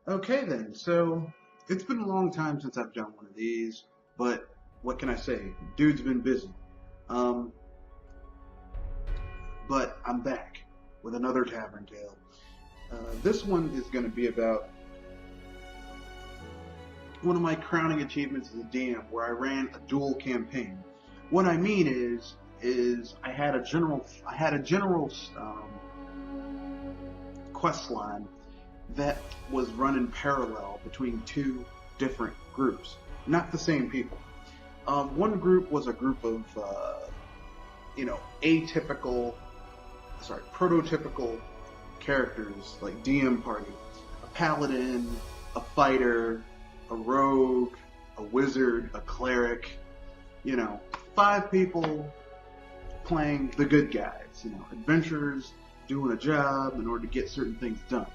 Okay then, so it's been a long time since I've done one of these, but what can I say? Dude's been busy. Um, but I'm back with another Tavern Tale. This one is going to be about one of my crowning achievements as a DM, where I ran a dual campaign. What I mean is I had a general quest line that was run in parallel between two different groups, not the same people. One group was a group of, atypical, prototypical characters like DM party, a paladin, a fighter, a rogue, a wizard, a cleric, you know, five people playing the good guys, adventurers doing a job in order to get certain things done,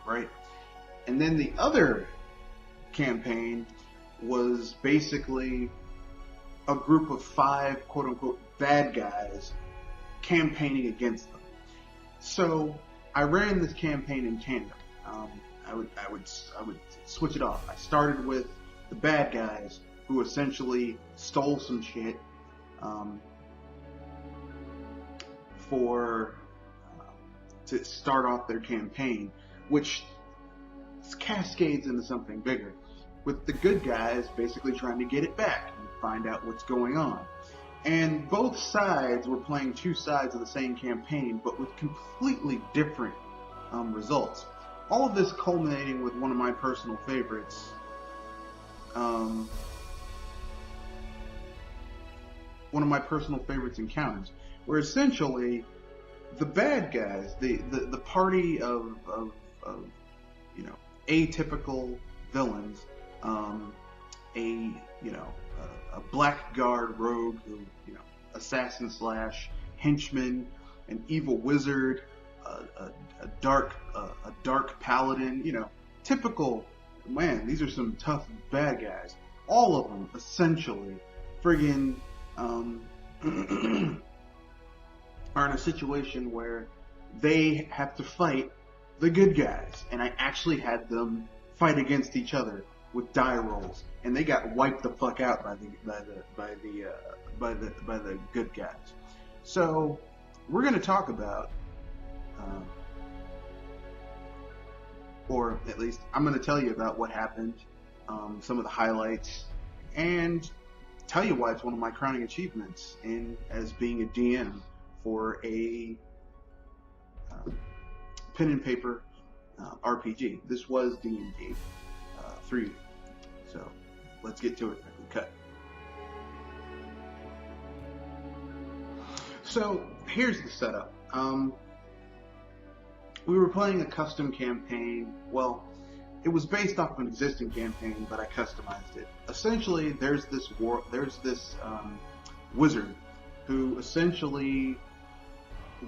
right? And then the other campaign was basically a group of five quote unquote bad guys campaigning against them. So I ran this campaign in tandem. I would switch it off. I started with the bad guys who essentially stole some shit for to start off their campaign, which cascades into something bigger, with the good guys basically trying to get it back and find out what's going on. And both sides were playing two sides of the same campaign, but with completely different results. All of this culminating with one of my personal favorites, encounters, where essentially the bad guys, the party of atypical villains, a a blackguard rogue who assassin slash henchman, an evil wizard, a dark paladin, typical. Man, these are some tough bad guys. All of them essentially friggin' are in a situation where they have to fight the good guys, and I actually had them fight against each other with die rolls, and they got wiped the fuck out by the good guys. So we're going to talk about, or at least I'm going to tell you about what happened, some of the highlights, and tell you why it's one of my crowning achievements in as being a DM for a pen and paper RPG. This was D&D 3. So let's get to it. Cut. So here's the setup. We were playing a custom campaign. Well, it was based off an existing campaign, but I customized it. Essentially, there's this wizard who essentially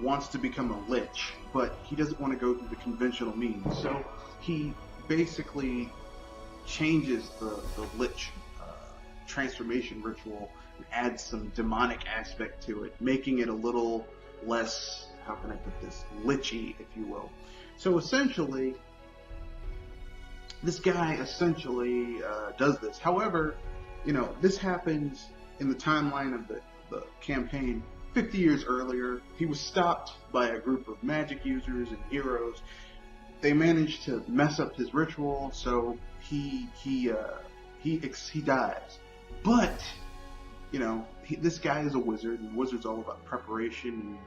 wants to become a lich, but he doesn't want to go through the conventional means. So he basically changes the lich transformation ritual and adds some demonic aspect to it, making it a little less, how can I put this, lichy, if you will. So essentially, this guy essentially does this. However, this happens in the timeline of the campaign 50 years earlier. He was stopped by a group of magic users and heroes. They managed to mess up his ritual, so he dies. But this guy is a wizard, and wizard's all about preparation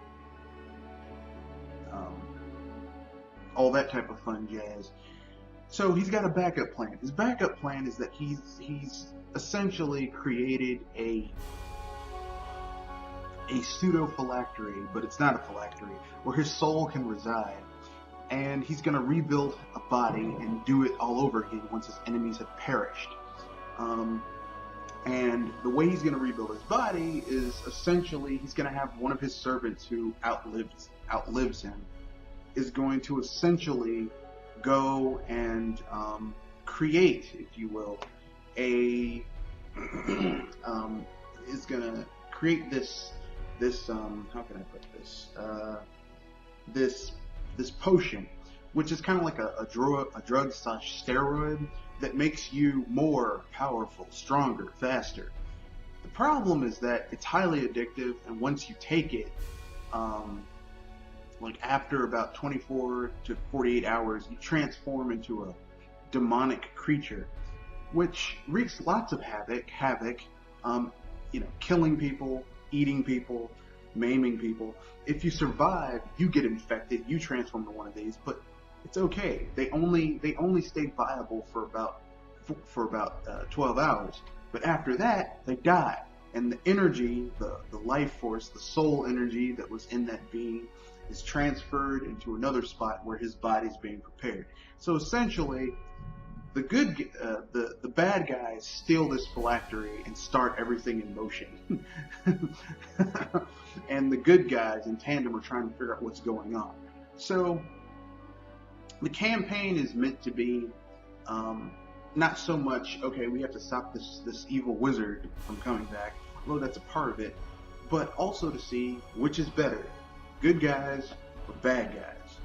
and all that type of fun jazz. So he's got a backup plan. His backup plan is that he's essentially created a pseudo phylactery, but it's not a phylactery, where his soul can reside. And he's going to rebuild a body and do it all over again once his enemies have perished. And the way he's going to rebuild his body is essentially he's going to have one of his servants who outlives him is going to essentially go and create, if you will, is going to create this how can I put this this potion which is kind of like a drug slash steroid that makes you more powerful, stronger, faster. The problem is that it's highly addictive, and once you take it, like after about 24 to 48 hours, you transform into a demonic creature, which wreaks lots of havoc, killing people, eating people, maiming people. If you survive, you get infected, you transform into one of these, but it's okay. They only stay viable for about 12 hours. But after that, they die. And the energy, the life force, the soul energy that was in that being is transferred into another spot where his body's being prepared. So essentially, the bad guys steal this phylactery and start everything in motion. And the good guys in tandem are trying to figure out what's going on. So the campaign is meant to be not so much, okay, we have to stop this evil wizard from coming back, although that's a part of it, but also to see which is better, good guys or bad guys.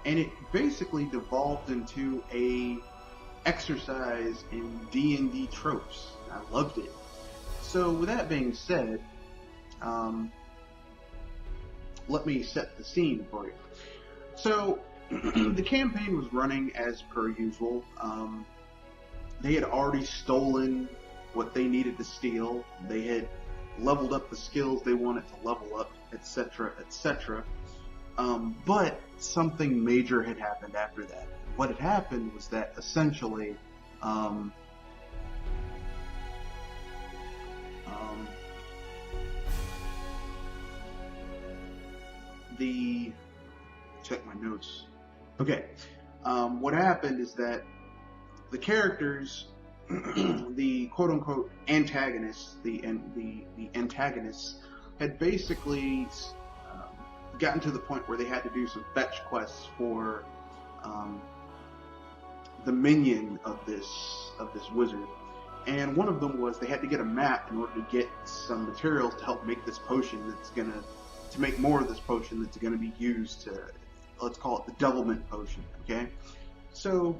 And it basically devolved into a exercise in D&D tropes. I loved it. So with that being said, let me set the scene for you. So the campaign was running as per usual. They had already stolen what they needed to steal. They had leveled up the skills they wanted to level up, etc., etc. But something major had happened after that. What had happened was that essentially check my notes. Okay. What happened is that the characters, the quote-unquote antagonists, the antagonists had basically gotten to the point where they had to do some fetch quests for the minion of this wizard, and one of them was they had to get a map in order to get some materials to help make this potion to make more of this potion that's gonna be used to, let's call it the devilment potion. Okay, so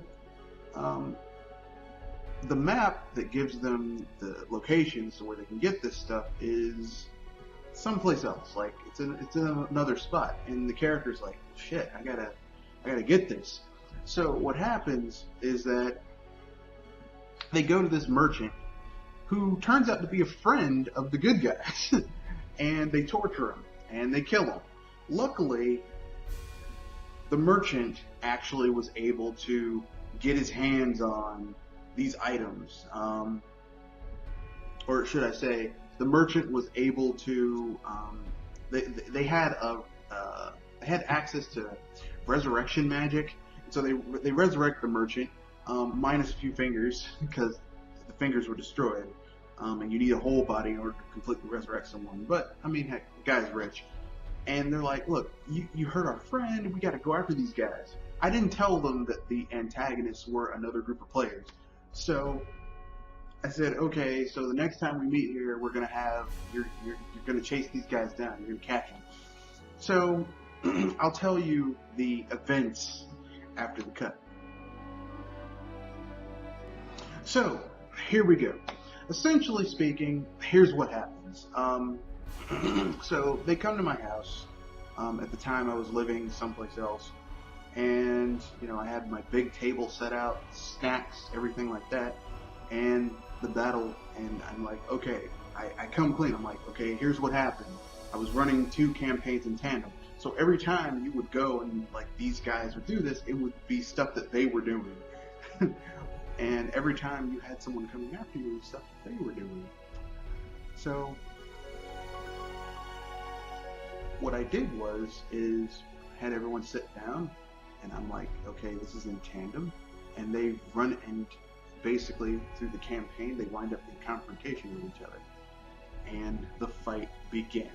the map that gives them the locations where they can get this stuff is someplace else. Like it's in another spot, and the character's like, shit, I gotta get this. So what happens is that they go to this merchant who turns out to be a friend of the good guys, and they torture him and they kill him. Luckily, the merchant actually was able to get his hands on these items, or should I say, the merchant was able to. They had access to resurrection magic, so they resurrect the merchant, minus a few fingers because the fingers were destroyed, and you need a whole body in order to completely resurrect someone. But I mean, heck, the guy's rich, and they're like, "Look, you hurt our friend. We got to go after these guys." I didn't tell them that the antagonists were another group of players, so I said, okay, so the next time we meet here, we're gonna have you're gonna chase these guys down. You're gonna catch them. So I'll tell you the events after the cut. So here we go. Essentially speaking, here's what happens. So they come to my house. At the time, I was living someplace else, and I had my big table set out, snacks, everything like that, and the battle. And I'm like, okay, I come clean. I'm like, okay, here's what happened. I was running 2 campaigns in tandem, so every time you would go and like these guys would do this, it would be stuff that they were doing. And every time you had someone coming after you, it was stuff that they were doing. So what I did is had everyone sit down, and I'm like, okay, this is in tandem, and they run, and basically through the campaign they wind up in confrontation with each other, and the fight begins.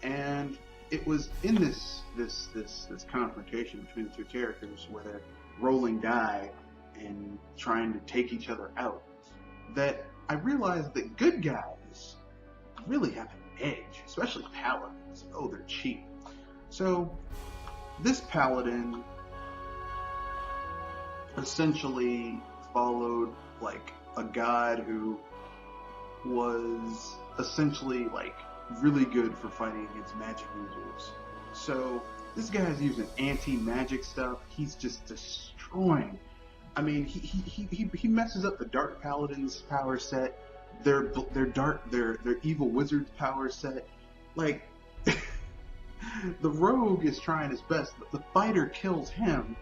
And it was in this confrontation between the 2 characters where they're rolling die and trying to take each other out that I realized that good guys really have an edge, especially paladins. Oh, they're cheap. So this paladin essentially followed like a god who was essentially like really good for fighting against magic users. So this guy's using anti-magic stuff. He's just destroying. I mean, he messes up the dark paladin's power set, their evil wizard's power set. Like the rogue is trying his best, but the fighter kills him.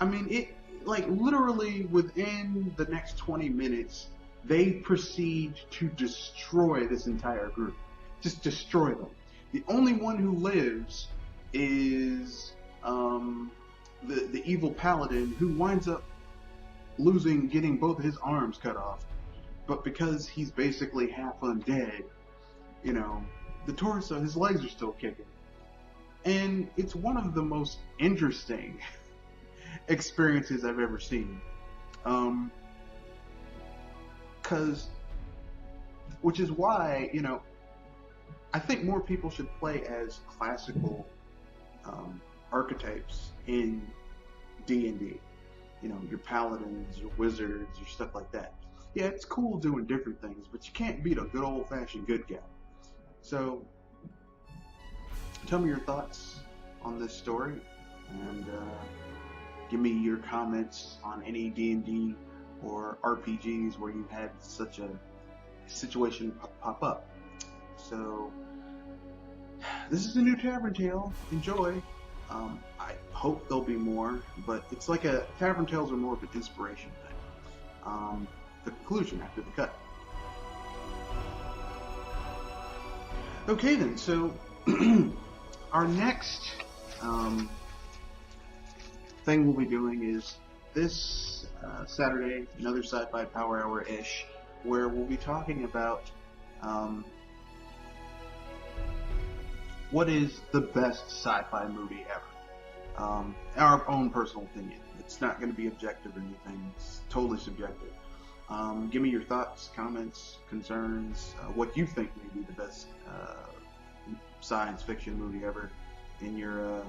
I mean, it like literally within the next 20 minutes, they proceed to destroy this entire group. Just destroy them. The only one who lives is the evil paladin, who winds up getting both of his arms cut off. But because he's basically half undead, you know, the torso, his legs are still kicking. And it's one of the most interesting experiences I've ever seen. Which is why, you know, I think more people should play as classical archetypes in D&D. You know, your paladins, your wizards, your stuff like that. Yeah, it's cool doing different things, but you can't beat a good old-fashioned good guy. So, tell me your thoughts on this story, and give me your comments on any D&D or RPGs where you've had such a situation pop up. So, this is a new Tavern Tale. Enjoy. I hope there'll be more, but it's like Tavern Tales are more of an inspiration thing. The conclusion after the cut. Okay then, so our next thing we'll be doing is this Saturday, another Sci-Fi Power Hour-ish, where we'll be talking about what is the best sci-fi movie ever. Our own personal opinion. It's not going to be objective or anything. It's totally subjective. Give me your thoughts, comments, concerns, what you think may be the best science fiction movie ever in your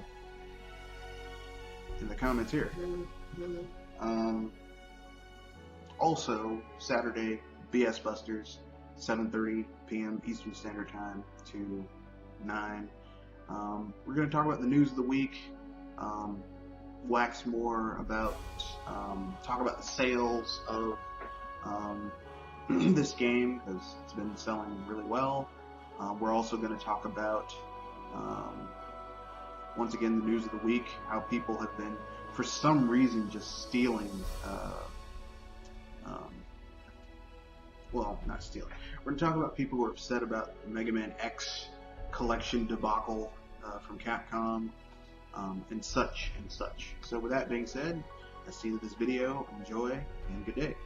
in the comments here. Also, Saturday, BS Busters, 7:30 p.m. Eastern Standard Time to 9. We're going to talk about the news of the week, wax more about, talk about the sales of this game, because it's been selling really well. We're also going to talk about, once again, the news of the week, how people have been, for some reason, just stealing, well, not stealing. We're going to talk about people who are upset about the Mega Man X collection debacle from Capcom, and such and such. So with that being said, let's see this video. Enjoy, and good day.